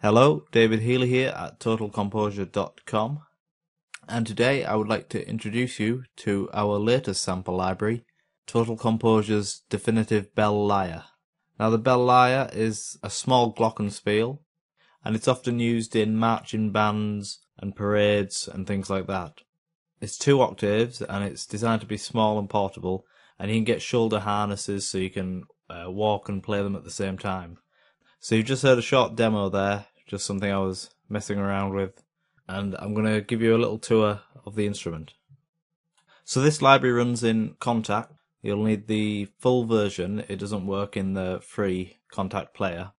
Hello, David Healy here at totalcomposure.com, and today I would like to introduce you to our latest sample library, Total Composure's definitive Bell Lyre. Now the Bell Lyre is a small glockenspiel, and it's often used in marching bands and parades and things like that. It's 2 octaves and it's designed to be small and portable, and you can get shoulder harnesses so you can walk and play them at the same time. So you've just heard a short demo there, just something I was messing around with, and I'm going to give you a little tour of the instrument. So this library runs in Kontakt. You'll need the full version, it doesn't work in the free Kontakt player.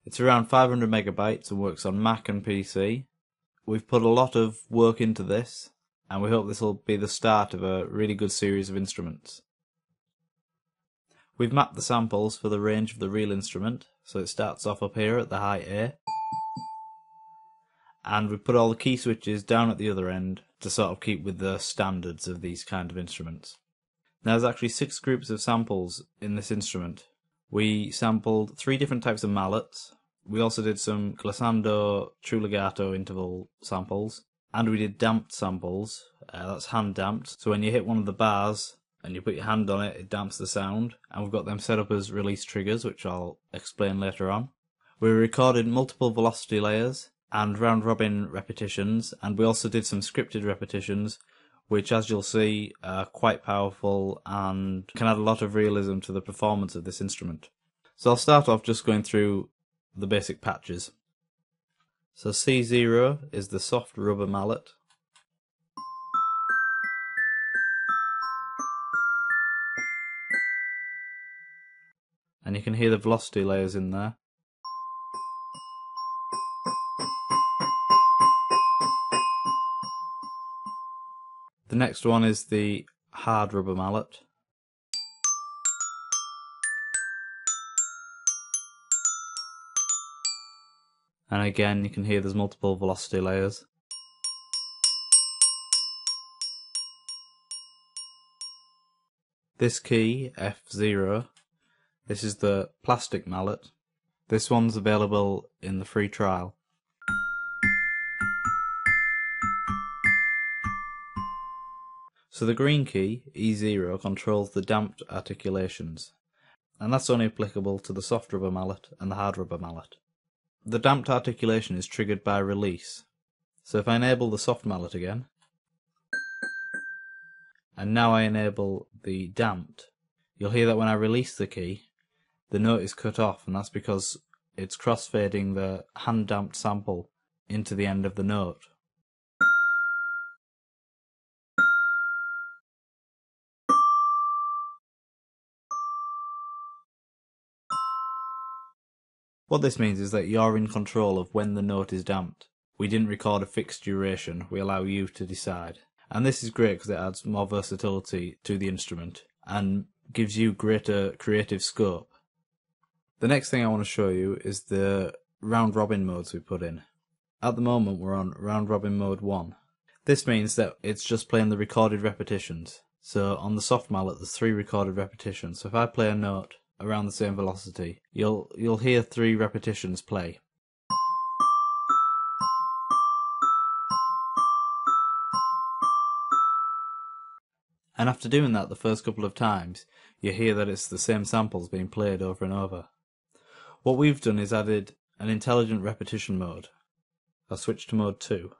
It's around 500 megabytes and works on Mac and PC. We've put a lot of work into this, and we hope this will be the start of a really good series of instruments. We've mapped the samples for the range of the real instrument, so it starts off up here at the high A, and we've put all the key switches down at the other end to sort of keep with the standards of these kind of instruments. Now there's actually 6 groups of samples in this instrument. We sampled 3 different types of mallets, we also did some glissando true legato interval samples, and we did damped samples, that's hand damped, so when you hit one of the bars and you put your hand on it, it damps the sound, and we've got them set up as release triggers, which I'll explain later on. We recorded multiple velocity layers and round-robin repetitions, and we also did some scripted repetitions, which, as you'll see, are quite powerful and can add a lot of realism to the performance of this instrument. So I'll start off just going through the basic patches. So C0 is the soft rubber mallet. And you can hear the velocity layers in there. The next one is the hard rubber mallet. And again you can hear there's multiple velocity layers. This key, F0, this is the plastic mallet. This one's available in the free trial. So the green key, E0, controls the damped articulations, and that's only applicable to the soft rubber mallet and the hard rubber mallet. The damped articulation is triggered by release. So if I enable the soft mallet again, and now I enable the damped, you'll hear that when I release the key, the note is cut off, and that's because it's crossfading the hand damped sample into the end of the note. What this means is that you're in control of when the note is damped. We didn't record a fixed duration, we allow you to decide. And this is great because it adds more versatility to the instrument and gives you greater creative scope. The next thing I want to show you is the round-robin modes we put in. At the moment we're on round-robin mode 1. This means that it's just playing the recorded repetitions. So on the soft mallet there's 3 recorded repetitions. So if I play a note around the same velocity, you'll hear 3 repetitions play. And after doing that the first couple of times, you hear that it's the same samples being played over and over. What we've done is added an intelligent repetition mode. I'll switch to mode 2.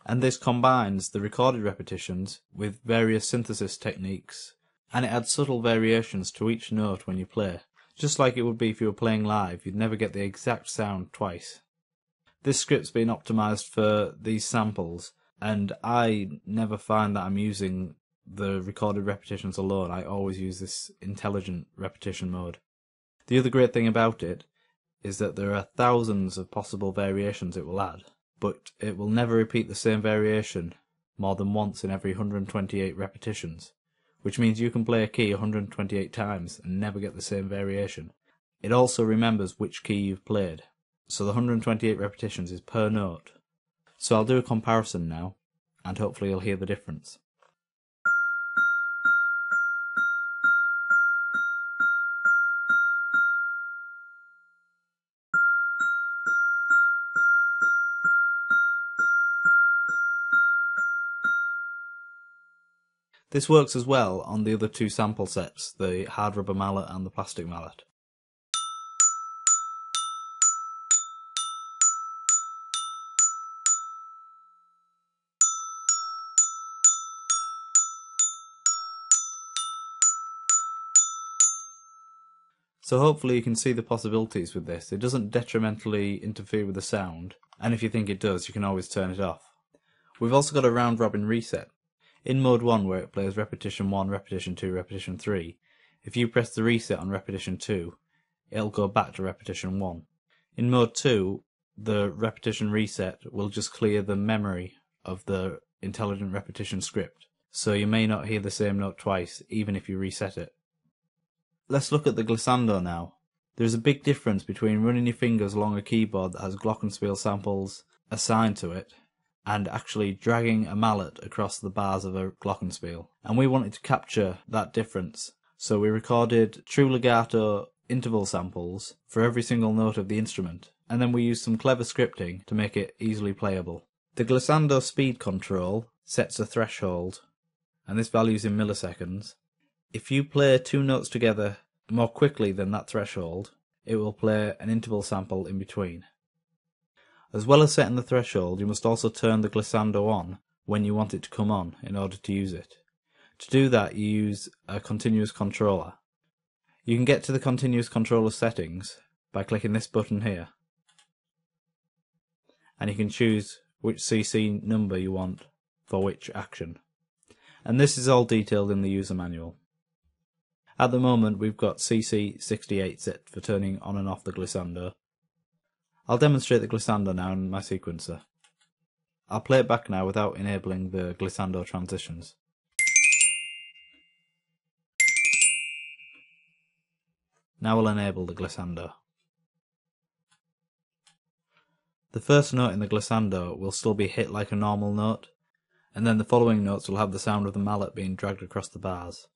And this combines the recorded repetitions with various synthesis techniques, and it adds subtle variations to each note when you play. Just like it would be if you were playing live, you'd never get the exact sound twice. This script's been optimized for these samples, and I never find that I'm using the recorded repetitions alone. I always use this intelligent repetition mode. The other great thing about it is that there are thousands of possible variations it will add, but it will never repeat the same variation more than once in every 128 repetitions, which means you can play a key 128 times and never get the same variation. It also remembers which key you've played, so the 128 repetitions is per note. So I'll do a comparison now, and hopefully you'll hear the difference. This works as well on the other two sample sets, the hard rubber mallet and the plastic mallet. So hopefully you can see the possibilities with this. It doesn't detrimentally interfere with the sound, and if you think it does, you can always turn it off. We've also got a round robin reset. In mode 1, where it plays repetition 1, repetition 2, repetition 3, if you press the reset on repetition 2, it'll go back to repetition 1. In mode 2, the repetition reset will just clear the memory of the intelligent repetition script, so you may not hear the same note twice, even if you reset it. Let's look at the glissando now. There's a big difference between running your fingers along a keyboard that has glockenspiel samples assigned to it and actually dragging a mallet across the bars of a glockenspiel. And we wanted to capture that difference, so we recorded true legato interval samples for every single note of the instrument, and then we used some clever scripting to make it easily playable. The glissando speed control sets a threshold, and this value is in milliseconds. If you play two notes together more quickly than that threshold, it will play an interval sample in between. As well as setting the threshold, you must also turn the glissando on when you want it to come on in order to use it. To do that, you use a continuous controller. You can get to the continuous controller settings by clicking this button here, and you can choose which CC number you want for which action. And this is all detailed in the user manual. At the moment we've got CC68 set for turning on and off the glissando. I'll demonstrate the glissando now in my sequencer. I'll play it back now without enabling the glissando transitions. Now we'll enable the glissando. The first note in the glissando will still be hit like a normal note, and then the following notes will have the sound of the mallet being dragged across the bars.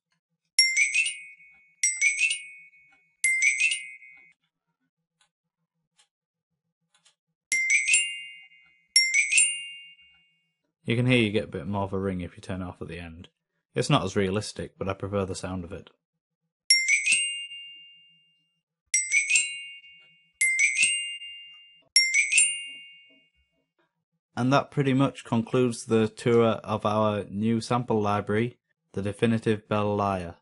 You can hear you get a bit more of a ring if you turn it off at the end. It's not as realistic, but I prefer the sound of it. And that pretty much concludes the tour of our new sample library, the definitive Bell Lyre.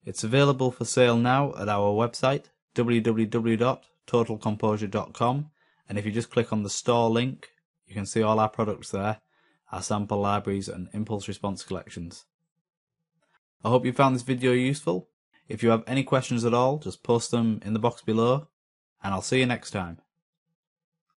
It's available for sale now at our website, www.totalcomposure.com, and if you just click on the store link, you can see all our products there, our sample libraries and impulse response collections. I hope you found this video useful. If you have any questions at all, just post them in the box below, and I'll see you next time.